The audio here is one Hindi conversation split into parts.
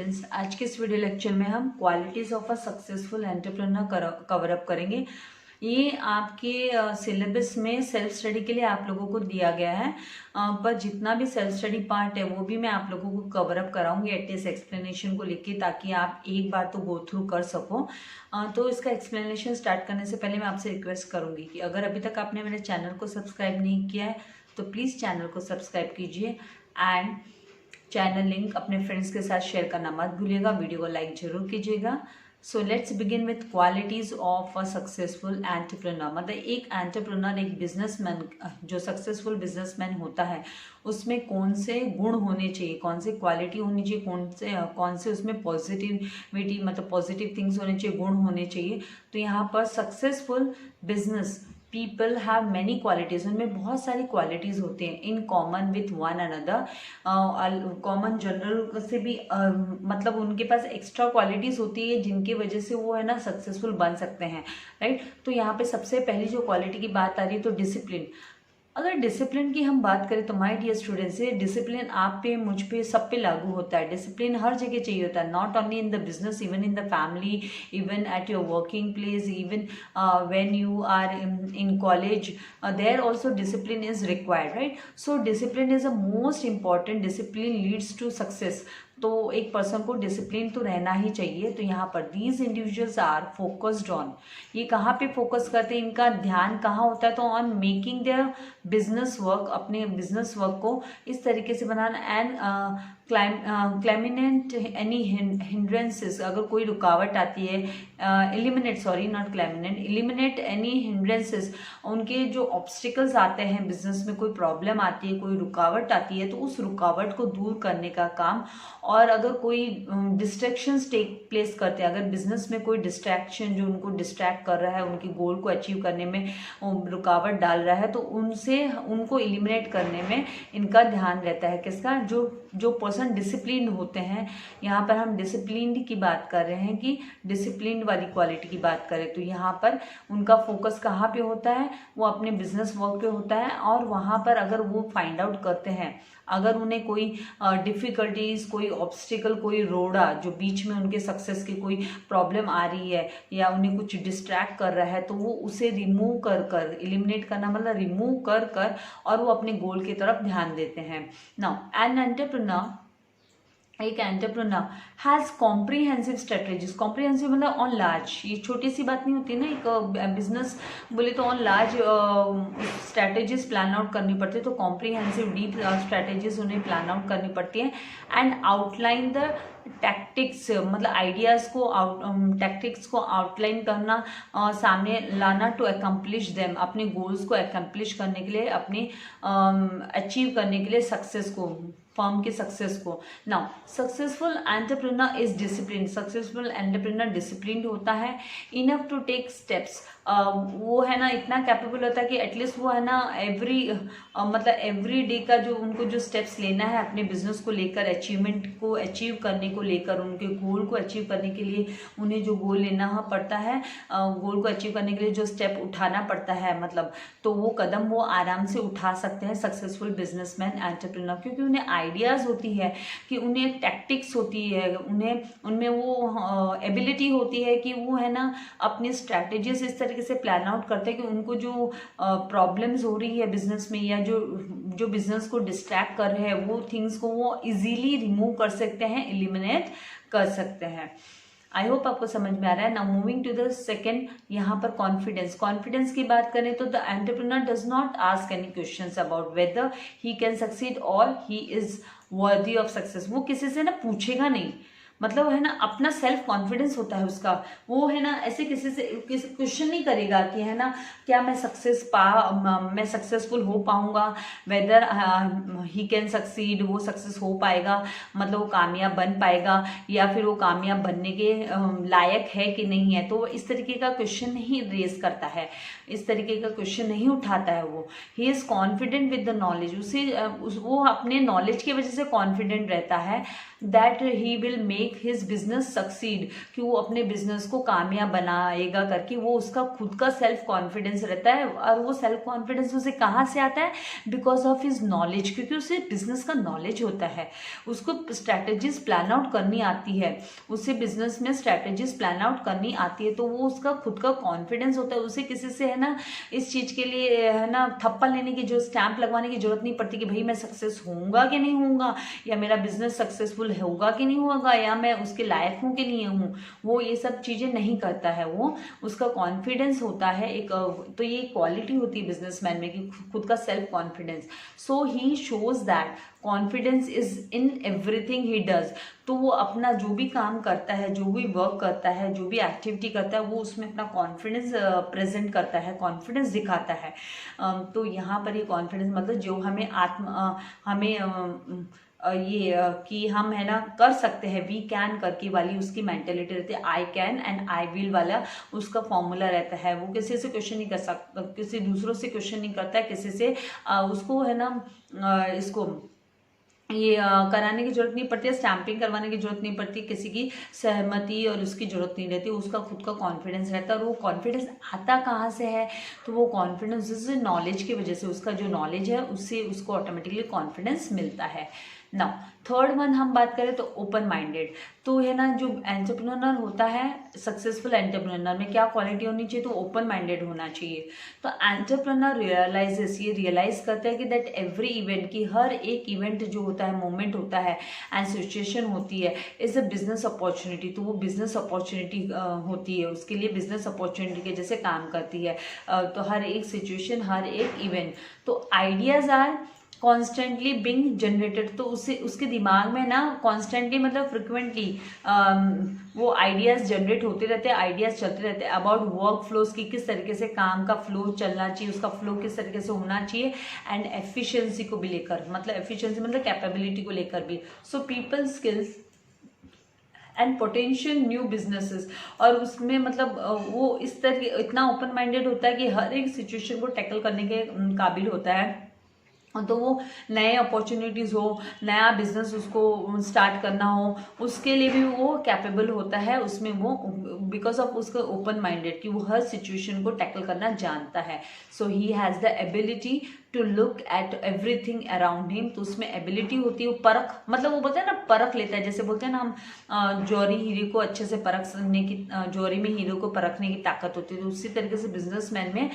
स्टूडेंट्स, आज के इस वीडियो लेक्चर में हम qualities of a successful entrepreneur cover up करेंगे। ये आपके सिलेबस में सेल्फ स्टडी के लिए आप लोगों को दिया गया है, पर जितना भी सेल्फ स्टडी पार्ट है वो भी मैं आप लोगों को कवर अप कराऊंगी एटलीस्ट एक्सप्लेनेशन को लेके, ताकि आप एक बार तो गो थ्रू कर सको। तो इसका एक्सप्लेनेशन स्टार्ट करने से पहले मैं आपसे रिक्वेस्ट करूंगी कि अगर अभी तक आपने मेरे चैनल को सब्सक्राइब नहीं किया है तो प्लीज़ चैनल को सब्सक्राइब कीजिए एंड चैनल लिंक अपने फ्रेंड्स के साथ शेयर करना मत भूलिएगा। वीडियो को लाइक जरूर कीजिएगा। So let's begin with qualities of a successful entrepreneur. मतलब एक एंटरप्रेन्योर, एक बिजनेसमैन, जो सक्सेसफुल बिजनेसमैन होता है उसमें कौन से गुण होने चाहिए, कौन से क्वालिटी होनी चाहिए, कौन से उसमें पॉजिटिविटी मतलब पॉजिटिव थिंग्स होने चाहिए, गुण होने चाहिए। तो यहाँ पर successful business people have many qualities, उनमें बहुत सारी क्वालिटीज होती हैं in common with one another. Common general से भी मतलब उनके पास एक्स्ट्रा क्वालिटीज होती है जिनकी वजह से वो है ना सक्सेसफुल बन सकते हैं, राइट। तो यहाँ पे सबसे पहली जो क्वालिटी की बात आ रही है तो डिसिप्लिन। अगर डिसिप्लिन की हम बात करें तो माय डियर स्टूडेंट्स, ये डिसिप्लिन आप पे, मुझ पे, सब पे लागू होता है। डिसिप्लिन हर जगह चाहिए होता है, not only in the business, even in the family, even at your working place, even when you are in college, there also discipline is required, right. So discipline is a most important, discipline leads to success. तो एक पर्सन को डिसिप्लिन तो रहना ही चाहिए। तो यहाँ पर these individuals are focused on, ये कहाँ पे फोकस करते हैं, इनका ध्यान कहाँ होता है, तो on making their business work, अपने बिजनेस वर्क को इस तरीके से बनाना एंड क्लैमिनेट एनी हिंड्रेंसेस, अगर कोई रुकावट आती है, eliminate, sorry not claminate, eliminate any hindrances, उनके जो ऑब्स्टिकल्स आते हैं बिजनेस में, कोई प्रॉब्लम आती है, कोई रुकावट आती है तो उस रुकावट को दूर करने का काम। और अगर कोई डिस्ट्रैक्शंस टेक प्लेस करते हैं, अगर बिजनेस में कोई डिस्ट्रैक्शन जो उनको डिस्ट्रैक्ट कर रहा है, उनके गोल को अचीव करने में रुकावट डाल रहा है, तो उनको एलिमिनेट करने में इनका ध्यान रहता है। किसका? जो पर्सन डिसिप्लिन होते हैं। यहाँ पर हम डिसिप्लिन की बात कर रहे हैं कि डिसिप्लिन वाली क्वालिटी की बात करें तो यहाँ पर उनका फोकस कहाँ पे होता है, वो अपने बिजनेस वर्क पे होता है। और वहाँ पर अगर वो फाइंड आउट करते हैं, अगर उन्हें कोई डिफ़िकल्टीज, कोई ऑब्स्टिकल, कोई रोड़ा जो बीच में उनके सक्सेस की कोई प्रॉब्लम आ रही है या उन्हें कुछ डिस्ट्रैक्ट कर रहा है, तो वो उसे रिमूव कर एलिमिनेट करना मतलब रिमूव कर और वो अपने गोल की तरफ ध्यान देते हैं। नाउ एन एंटरप्रेन्योर, एक entrepreneur has comprehensive strategies. Comprehensive मतलब ऑन लार्ज, ये छोटी सी बात नहीं होती ना, एक बिजनेस बोले तो on large strategies plan out करनी पड़ती है। तो कॉम्प्रीहेंसिव डीप स्ट्रेटेजीज उन्हें प्लान आउट करनी पड़ती है एंड आउटलाइन द टैक्टिक्स, मतलब आइडियाज़ को टैक्टिक्स को आउटलाइन करना, सामने लाना टू अकम्प्लिश देम, अपने गोल्स को अकम्प्लिश करने के लिए, अपने अचीव करने के लिए सक्सेस को, फर्म के सक्सेस को। Now successful entrepreneur is discipline, successful entrepreneur discipline होता है, इनफ टू टेक स्टेप्स, वो है ना इतना कैपेबल होता है कि एटलीस्ट वो है ना मतलब एवरी डे का जो उनको जो स्टेप्स लेना है अपने बिजनेस को लेकर, अचीवमेंट को अचीव करने को लेकर, उनके गोल को अचीव करने के लिए उन्हें जो गोल लेना पड़ता है, गोल को अचीव करने के लिए जो स्टेप उठाना पड़ता है, मतलब तो वो कदम वो आराम से उठा सकते हैं सक्सेसफुल बिजनेसमैन एंटरप्रेन्योर, क्योंकि उन्हें आइडियाज़ होती है, कि उन्हें टैक्टिक्स होती है, उनमें वो एबिलिटी होती है कि वो है ना अपनी स्ट्रैटेजीज इस तरीके से प्लान आउट करते हैं कि उनको जो प्रॉब्लम्स हो रही है बिजनेस में या जो बिजनेस को डिस्ट्रैक्ट कर रहे हैं, वो थिंग्स को वो इजीली रिमूव कर सकते हैं, एलिमिनेट कर सकते हैं। आई होप आपको समझ में आ रहा है। Now moving to the second, यहाँ पर कॉन्फिडेंस। कॉन्फिडेंस की बात करें तो the entrepreneur does not ask any questions about whether he can succeed और he is worthy of success. वो किसी से ना पूछेगा नहीं, मतलब है ना अपना सेल्फ कॉन्फिडेंस होता है उसका, वो है ना ऐसे किसी से क्वेश्चन नहीं करेगा कि है ना क्या मैं मैं सक्सेसफुल हो पाऊंगा, वेदर ही कैन सक्सीड, वो सक्सेस हो पाएगा, मतलब वो कामयाब बन पाएगा या फिर वो कामयाब बनने के लायक है कि नहीं है। तो इस तरीके का क्वेश्चन नहीं रेज करता है, इस तरीके का क्वेश्चन नहीं उठाता है वो। He is confident with the knowledge, वो अपने नॉलेज की वजह से कॉन्फिडेंट रहता है that he will make his business succeed, कि वो अपने बिजनेस को कामयाब बनाएगा करके वो उसका खुद का सेल्फ कॉन्फिडेंस रहता है। और वो सेल्फ कॉन्फिडेंस उसे कहाँ से आता है? बिकॉज ऑफ हिज नॉलेज, क्योंकि उसे बिजनेस का नॉलेज होता है, उसको स्ट्रैटेजीज प्लान आउट करनी आती है, उसे बिजनेस में स्ट्रैटेजीज प्लान आउट करनी आती है, तो वो उसका खुद का कॉन्फिडेंस होता है। उसे किसी से है ना इस चीज के लिए है ना थप्पा लेने की, जो स्टैंप लगवाने की जरूरत नहीं पड़ती कि भाई मैं सक्सेस होऊंगा कि नहीं होऊंगा, या मेरा बिजनेस सक्सेसफुल होगा कि नहीं होगा, या मैं उसके लायक हूँ कि नहीं हूँ। वो ये सब चीजें नहीं करता है, वो उसका कॉन्फिडेंस होता है एक। तो ये क्वालिटी होती है बिजनेसमैन में कि खुद का self confidence. So he shows that confidence is in everything he does. तो वो अपना जो भी काम करता है, जो भी वर्क करता है, जो भी एक्टिविटी करता है, वो उसमें अपना कॉन्फिडेंस प्रेजेंट करता है, कॉन्फिडेंस दिखाता है। तो यहाँ पर ये कॉन्फिडेंस मतलब जो हमें कि हम है ना कर सकते हैं, वी कैन करके वाली उसकी मेंटेलिटी रहती है। I can and I will वाला उसका फॉर्मूला रहता है। वो किसी से क्वेश्चन नहीं कर सकता, किसी दूसरों से क्वेश्चन नहीं करता है, किसी से उसको है ना इसको ये कराने की जरूरत नहीं पड़ती है, स्टैंपिंग करवाने की जरूरत नहीं पड़ती, किसी की सहमति और उसकी जरूरत नहीं रहती, उसका खुद का कॉन्फिडेंस रहता है। और वो कॉन्फिडेंस आता कहाँ से है? तो वो कॉन्फिडेंस उससे नॉलेज की वजह से, उसका जो नॉलेज है उससे उसको ऑटोमेटिकली कॉन्फिडेंस मिलता है। नाउ थर्ड वन हम बात करें तो ओपन माइंडेड। तो है ना जो एंटरप्रेन्योर होता है, सक्सेसफुल एंटरप्रेन्योर में क्या क्वालिटी होनी चाहिए? तो ओपन माइंडेड होना चाहिए। तो एंटरप्रेन्योर रियलाइजेस, ये रियलाइज करता है कि दैट एवरी इवेंट, की हर एक इवेंट जो होता है, मोमेंट होता है एंड सिचुएशन होती है, इज अ बिजनेस अपॉर्चुनिटी। तो वो बिजनेस अपॉर्चुनिटी होती है, उसके लिए बिजनेस अपॉर्चुनिटी के जैसे काम करती है। तो हर एक सिचुएशन, हर एक इवेंट, तो ideas are constantly being generated. तो उससे उसके दिमाग में ना कॉन्स्टेंटली मतलब फ्रिक्वेंटली वो आइडियाज जनरेट होते रहते हैं, आइडियाज चलते रहते हैं अबाउट वर्क फ्लोज की, किस तरीके से काम का फ्लो चलना चाहिए, उसका फ्लो किस तरीके से होना चाहिए, एंड एफिशिएंसी को भी लेकर, मतलब एफिशिएंसी मतलब कैपेबिलिटी को लेकर भी। So people skills and potential new businesses. और उसमें मतलब वो इस तरह इतना ओपन माइंडेड होता है कि हर एक सिचुएशन को टैकल करने के काबिल होता है। तो वो नए अपॉर्चुनिटीज़ हो, नया बिजनेस उसको स्टार्ट करना हो, उसके लिए भी वो कैपेबल होता है। उसमें वो बिकॉज ऑफ उसका ओपन माइंडेड कि वो हर सिचुएशन को टैकल करना जानता है। So he has the ability to look at everything around him. तो उसमें एबिलिटी होती है, वो परख, मतलब वो बोलते हैं ना परख लेता है। जैसे बोलते हैं ना हम जौहरी हीरे को अच्छे से परखने की, जौहरी में हीरे को परखने की ताकत होती है, तो उसी तरीके से बिजनेसमैन में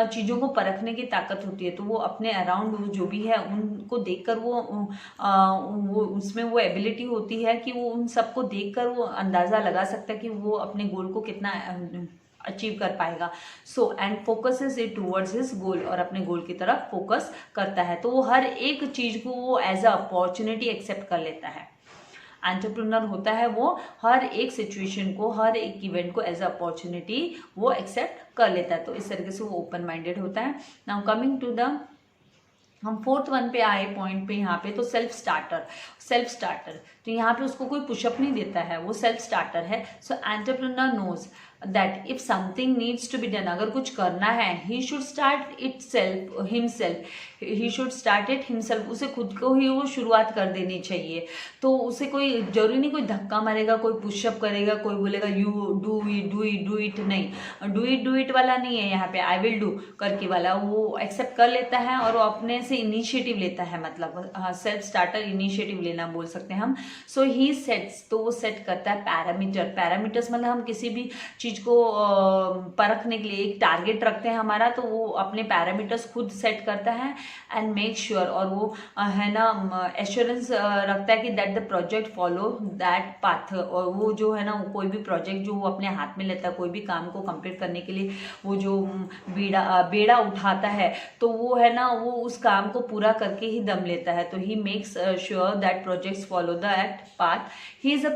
चीज़ों को परखने की ताकत होती है। तो वो अपने अराउंड जो भी है उनको देखकर वो उसमें वो एबिलिटी होती है कि वो उन सबको देखकर वो अंदाज़ा लगा सकता है कि वो अपने गोल को कितना अचीव कर पाएगा। So and focuses it towards his goal, और अपने गोल की तरफ फोकस करता है। तो वो हर एक चीज को वो एज अ अपॉर्चुनिटी एक्सेप्ट कर लेता है। एंटरप्रेन्योर होता है वो हर एक सिचुएशन को, हर एक इवेंट को एज अ अपॉर्चुनिटी वो एक्सेप्ट कर लेता है। तो इस तरीके से वो ओपन माइंडेड होता है। नाउ कमिंग टू द, हम फोर्थ वन पे आए पॉइंट पे, यहाँ पे तो सेल्फ स्टार्टर। तो यहाँ पे उसको कोई पुशअप नहीं देता है, वो सेल्फ स्टार्टर है। So entrepreneur knows that if something needs to be done, अगर कुछ करना है, he should start it himself, he should start it himself. उसे खुद को ही वो शुरुआत कर देनी चाहिए। तो उसे कोई जरूरी नहीं कोई धक्का मारेगा, कोई पुशअप करेगा, कोई बोलेगा यू डू इट नहीं, डू इट वाला नहीं है यहाँ पे, आई विल डू करके वाला वो एक्सेप्ट कर लेता है और वो अपने से इनिशिएटिव लेता है। मतलब सेल्फ स्टार्टर इनिशिएटिव लेना बोल सकते हैं हम। सो ही सेट्स, तो वो सेट करता है पैरामीटर्स, मतलब हम किसी भी चीज को परखने के लिए एक टारगेट रखते हैं हमारा, तो वो अपने पैरामीटर्स खुद सेट करता है एंड मेक श्योर, और वो है ना एश्योरेंस रखता है कि that the project follow that path. और वो जो है ना कोई भी प्रोजेक्ट जो वो अपने हाथ में लेता है, कोई भी काम को कंप्लीट करने के लिए वो जो बेड़ा उठाता है, तो वो है ना वो उस काम को पूरा करके ही दम लेता है। तो he makes sure that projects follow that path. He is a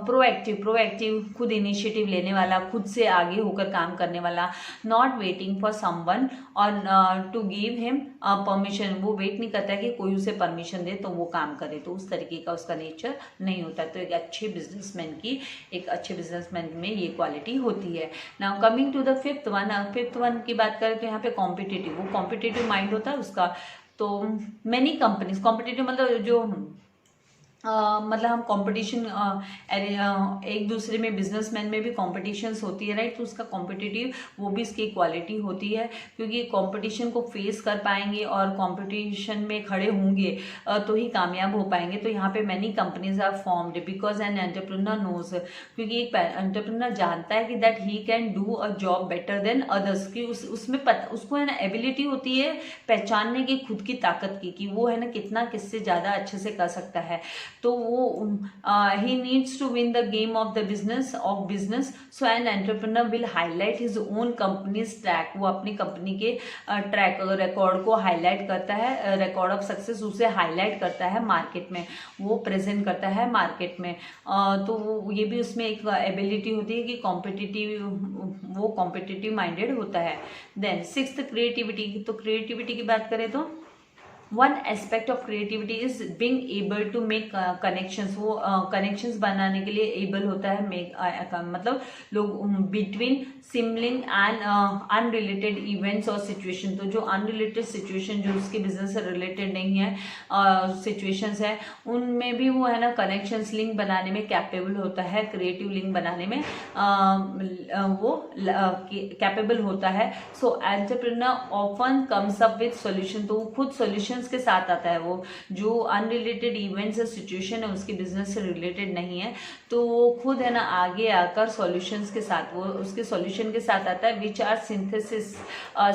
proactive, खुद इनिशिएटिव लेने वाला, खुद से आगे होकर काम करने वाला, नॉट वेटिंग फॉर समवन और टू गिव हिम परमिशन। वो वेट नहीं करता है कि कोई उसे परमिशन दे तो वो काम करे, तो उस तरीके का उसका नेचर नहीं होता। तो एक अच्छे बिजनेसमैन में ये क्वालिटी होती है। Now coming to the fifth one की बात करें तो यहाँ पे कॉम्पिटिटिव, वो कॉम्पिटिटिव माइंड होता है उसका। तो मेनी कंपनीज, कॉम्पिटिटिव मतलब जो मतलब हम कंपटीशन एक दूसरे में बिजनेसमैन में भी कॉम्पिटिशन्स होती है, राइट। तो उसका कॉम्पिटिटिव वो भी इसकी क्वालिटी होती है, क्योंकि कंपटीशन को फेस कर पाएंगे और कंपटीशन में खड़े होंगे तो ही कामयाब हो पाएंगे। तो यहाँ पे many companies are formed because an entrepreneur knows, क्योंकि एक एंटरप्रेन्योर जानता है कि that he can do a job better than others, की उसमें उसको है ना एबिलिटी होती है पहचानने की खुद की ताकत की, कि वो है ना कितना किससे ज़्यादा अच्छे से कर सकता है। तो वो he needs to win the game of the business so an entrepreneur will highlight his own companies track, वो अपनी कंपनी के ट्रैक रिकॉर्ड को हाईलाइट करता है, रिकॉर्ड ऑफ सक्सेस उसे हाईलाइट करता है मार्केट में, वो प्रेजेंट करता है मार्केट में। तो ये भी उसमें एक एबिलिटी होती है कि वो कॉम्पिटिटिव माइंडेड होता है। देन सिक्स्थ क्रिएटिविटी, तो क्रिएटिविटी की बात करें तो one aspect of creativity is being able to make connections, वो कनेक्शंस बनाने के लिए एबल होता है, मतलब लोग बिटवीन सिमलिंग एंड अनरिलेटेड इवेंट्स और सिचुएशन। तो जो अनरिलेटेड सिचुएशन जो उसके बिजनेस से रिलेटेड नहीं है सिचुएशंस है, उनमें भी वो है ना कनेक्शंस लिंक बनाने में कैपेबल होता है, क्रिएटिव लिंक बनाने में वो कैपेबल होता है। So entrepreneur often comes up with solution, तो वो खुद सॉल्यूशंस के साथ आता है। वो जो अनरिलेटेड इवेंट्स या सिचुएशन है उसके बिजनेस से रिलेटेड नहीं है, तो वो खुद है ना आगे आकर सॉल्यूशंस के साथ, वो उसके सॉल्यूशन के साथ आता है, विच आर सिंथेसिस।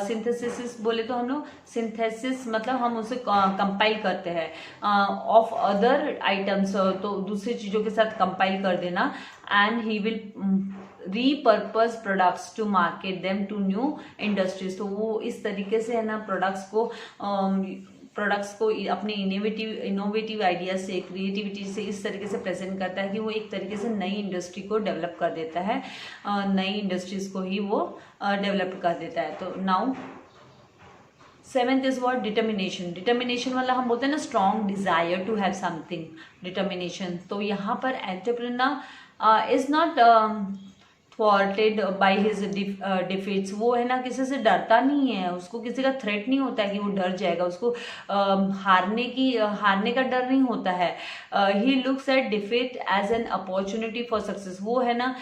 सिंथेसिस बोले तो हम लोग सिंथेसिस मतलब हम उसे कंपाइल करते हैं ऑफ अदर आइटम्स, तो दूसरी चीजों के साथ कंपाइल कर देना। And he will repurpose products to market them to new industries, तो वो इस तरीके से है ना प्रोडक्ट्स को अपने इनोवेटिव आइडिया से, क्रिएटिविटी से इस तरीके से प्रेजेंट करता है कि वो एक तरीके से नई इंडस्ट्री को डेवलप कर देता है, नई इंडस्ट्रीज को ही वो डेवलप कर देता है। तो now seventh is what determination. Determination वाला हम बोलते हैं ना strong desire to have something, determination. तो यहाँ पर entrepreneur is not thwarted by his defeats, वो है ना किसी से डरता नहीं है, उसको किसी का थ्रेट नहीं होता है कि वो डर जाएगा, उसको हारने का डर नहीं होता है। He looks at defeat as an opportunity for success, वो है ना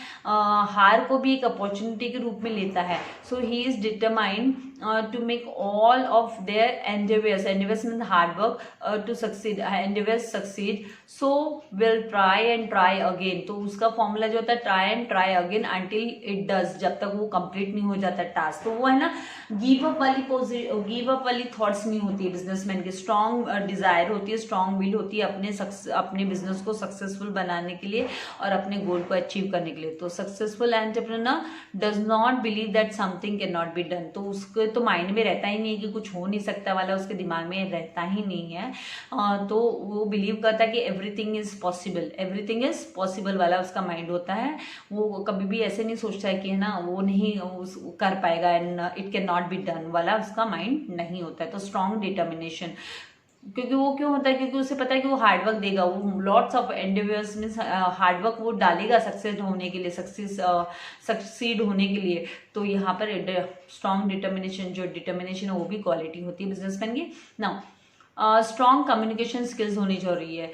हार को भी एक अपॉर्चुनिटी के रूप में लेता है। So he is determined to make all of their endeavors means hard work to succeed, endeavors succeed, so will try and try again। तो उसका फॉर्मूला जो होता है try and try again until it does, जब तक वो कंप्लीट नहीं हो जाता टास्क। तो वो है ना गिव अप वाली थॉट्स नहीं होती है बिजनेसमैन की, स्ट्रॉन्ग डिजायर होती है, स्ट्रॉन्ग विल होती है अपने बिजनेस को सक्सेसफुल बनाने के लिए और अपने गोल को अचीव करने के लिए। तो successful entrepreneur does not believe that something can not be done, तो उसके तो माइंड में रहता ही नहीं है कि कुछ हो नहीं सकता वाला, उसके दिमाग में रहता ही नहीं है। तो वो बिलीव करता है कि एवरीथिंग इज पॉसिबल वाला उसका माइंड होता है। वो कभी भी ऐसे नहीं सोचता है कि है ना वो नहीं कर पाएगा and it can not be done वाला उसका माइंड नहीं होता है। तो स्ट्रॉन्ग डिटर्मिनेशन, क्योंकि वो क्यों होता है, क्योंकि उसे पता है कि वो हार्डवर्क देगा, वो lots of endeavours means hard work वो डालेगा सक्सेस होने के लिए, सक्सीड होने के लिए। तो यहाँ पर स्ट्रॉन्ग डिटर्मिनेशन, जो डिटर्मिनेशन है वो भी क्वालिटी होती है बिजनेसमैन की। नाउ स्ट्रॉन्ग कम्युनिकेशन स्किल्स होनी जरूरी है।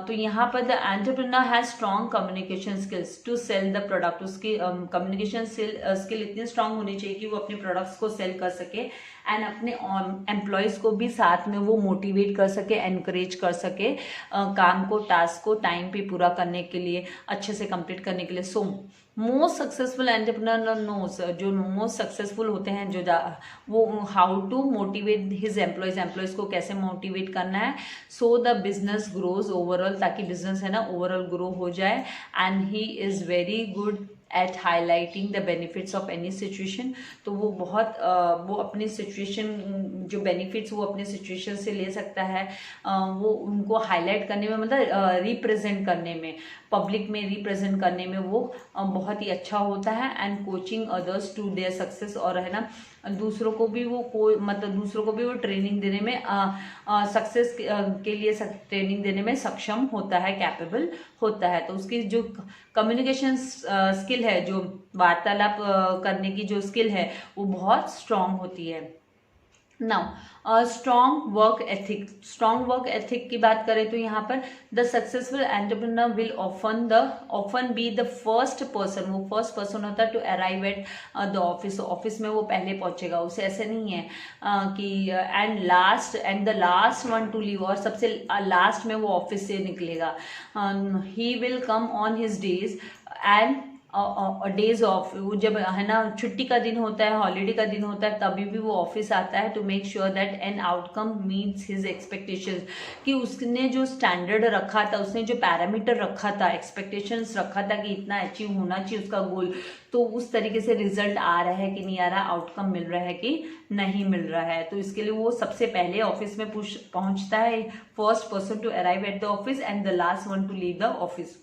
तो यहाँ पर the entrepreneur has strong communication skills to sell the product, उसकी कम्युनिकेशन स्किल इतनी स्ट्रॉन्ग होनी चाहिए कि वो अपने प्रोडक्ट्स को सेल कर सके एंड अपने एम्प्लॉयज़ को भी साथ में वो मोटिवेट कर सके, एनकरेज कर सके काम को, टास्क को टाइम पे पूरा करने के लिए, अच्छे से कंप्लीट करने के लिए। So most successful entrepreneur knows, जो मोस्ट सक्सेसफुल होते हैं जो वो how to motivate his employees को कैसे मोटिवेट करना है, so the business grows overall, ताकि बिजनेस है ना ओवरऑल ग्रो हो जाए। And he is very good at highlighting the benefits of any situation, तो वो बहुत वो अपनी सिचुएशन जो बेनिफिट्स वो अपने सिचुएशन से ले सकता है, वो उनको हाईलाइट करने में, मतलब रिप्रेजेंट करने में, पब्लिक में रिप्रेजेंट करने में वो बहुत ही अच्छा होता है। And coaching others to their success, और है ना दूसरों को भी वो ट्रेनिंग देने में सक्सेस के लिए ट्रेनिंग देने में सक्षम होता है, कैपेबल होता है। तो उसकी जो कम्युनिकेशन स्किल है, जो वार्तालाप करने की जो स्किल है वो बहुत स्ट्रांग होती है। Now strong work ethic, strong work ethic की बात करें तो यहाँ पर the successful entrepreneur will often be the first person, वो फर्स्ट पर्सन होता है to arrive at the office, office में वो पहले पहुंचेगा, उसे ऐसे नहीं है कि and the last one to leave, और सबसे लास्ट में वो ऑफिस से निकलेगा. He will come on his days and days off, वो जब है ना छुट्टी का दिन होता है, हॉलीडे का दिन होता है, तभी भी वो ऑफिस आता है to make sure that an outcome meets his expectations, कि उसने जो स्टैंडर्ड रखा था, उसने जो पैरामीटर रखा था, एक्सपेक्टेशंस रखा था कि इतना अचीव होना चाहिए उसका गोल, तो उस तरीके से रिजल्ट आ रहा है कि नहीं आ रहा, आउटकम मिल रहा है कि नहीं मिल रहा है. तो इसके लिए वो सबसे पहले ऑफिस में पहुंचता है, first person to arrive at the office and the last one to leave the office.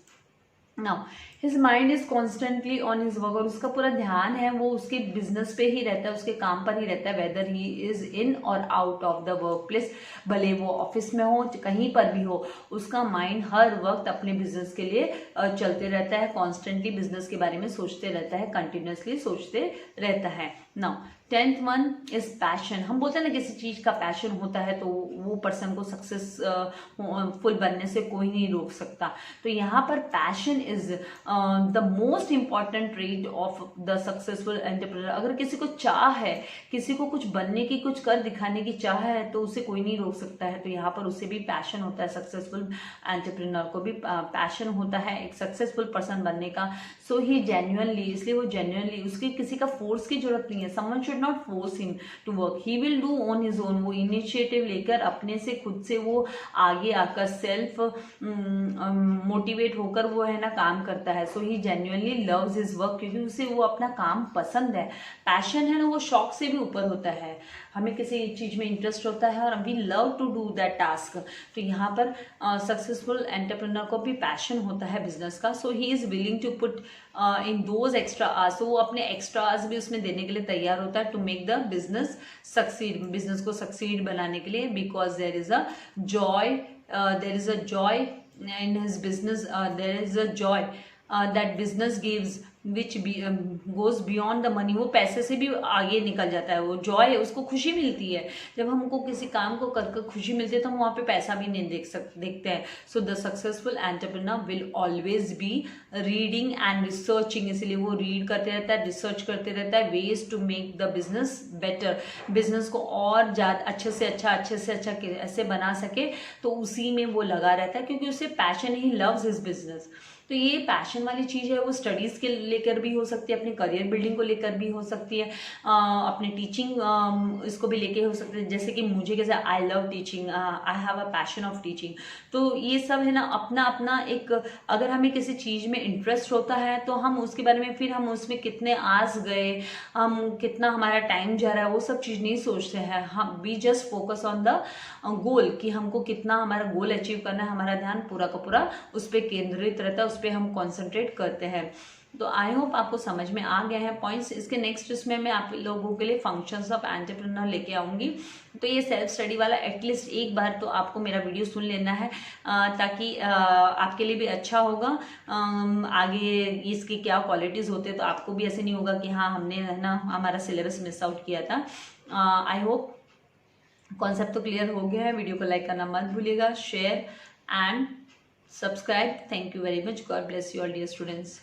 Now his mind is constantly on his work, और उसका पूरा ध्यान है वो उसके बिजनेस पे ही रहता है, उसके काम पर ही रहता है, वेदर ही इज इन और out of the work place, भले वो ऑफिस में हो कहीं पर भी हो, उसका माइंड हर वक्त अपने बिजनेस के लिए चलते रहता है, कॉन्स्टेंटली बिजनेस के बारे में सोचते रहता है, कंटिन्यूसली सोचते रहता है. Now 10th one is passion. हम बोलते हैं ना किसी चीज का पैशन होता है तो वो पर्सन को सक्सेसफुल बनने से कोई नहीं रोक सकता. तो यहाँ पर passion is the most important trait of the successful entrepreneur. अगर किसी को चाह है, किसी को कुछ बनने की, कुछ कर दिखाने की चाह है, तो उसे कोई नहीं रोक सकता है. तो यहाँ पर उसे भी पैशन होता है, सक्सेसफुल एंटरप्रेन्योर को भी पैशन होता है एक सक्सेसफुल पर्सन बनने का. सो ही जेन्युइनली, इसलिए वो जेन्युइनली, उसकी किसी का फोर्स की जरूरत नहीं है, someone should not force him to work, he will do on his own. वो इनिशिएटिव लेकर अपने से खुद से वो आगे आकर सेल्फ मोटिवेट होकर वो है ना काम करता है. सो ही जेन्युइनली लव्स हिज वर्क, क्योंकि उसे वो अपना काम पसंद है. पैशन है ना वो शौक से भी ऊपर होता है. हमें किसी चीज में इंटरेस्ट होता है और we love to do that task. तो यहाँ पर सक्सेसफुल एंटरप्रेन्योर को भी पैशन होता है बिजनेस का. So he is willing to put in those extra hours, तो वो अपने एक्स्ट्रा आवर्स भी उसमें देने के लिए तैयार होता है to make the business succeed, business को सक्सीड बनाने के लिए, because there is a joy in his business, there is a joy that business gives which goes beyond the money. वो पैसे से भी आगे निकल जाता है, वो जॉय है, उसको खुशी मिलती है. जब हमको किसी काम को कर खुशी मिलती है तो हम वहाँ पे पैसा भी नहीं देखते हैं. So the successful entrepreneur will always be reading and researching, इसलिए वो रीड करते रहता है, रिसर्च करते रहता है, ways to make the business better, business को और ज्यादा अच्छे से अच्छा ऐसे बना सके. तो उसी में वो लगा रहता है, क्योंकि उसे passion, he loves his business. तो ये पैशन वाली चीज़ है, वो स्टडीज़ के लेकर भी हो सकती है, अपने करियर बिल्डिंग को लेकर भी हो सकती है, अपने टीचिंग इसको भी लेके हो सकते हैं. जैसे कि मुझे कैसे I love teaching, I have a passion of teaching. तो ये सब है ना अपना अपना एक, अगर हमें किसी चीज़ में इंटरेस्ट होता है तो हम उसके बारे में, फिर हम उसमें कितने आस गए, हम कितना हमारा टाइम जा रहा है, वो सब चीज़ नहीं सोचते हैं. हम we just focus on the goal, कि हमको कितना हमारा गोल अचीव करना है, हमारा ध्यान पूरा का पूरा उस पर केंद्रित रहता है, उस पर हम कॉन्सेंट्रेट करते हैं. तो आई होप आपको समझ में आ गया है पॉइंट्स. इसके नेक्स्ट इसमें मैं आप लोगों के लिए फंक्शंस ऑफ एंटरप्रेन्योर लेके आऊंगी. तो ये सेल्फ स्टडी वाला एटलीस्ट एक बार तो आपको मेरा वीडियो सुन लेना है, ताकि आपके लिए भी अच्छा होगा. आगे इसकी क्या क्वालिटीज़ होते हैं, तो आपको भी ऐसे नहीं होगा कि हाँ हमने है ना हमारा सिलेबस मिस आउट किया था. आई होप कॉन्सेप्ट तो क्लियर हो गया है. वीडियो को लाइक करना मत भूलिएगा, share and subscribe. Thank you very much. God bless you all, dear students.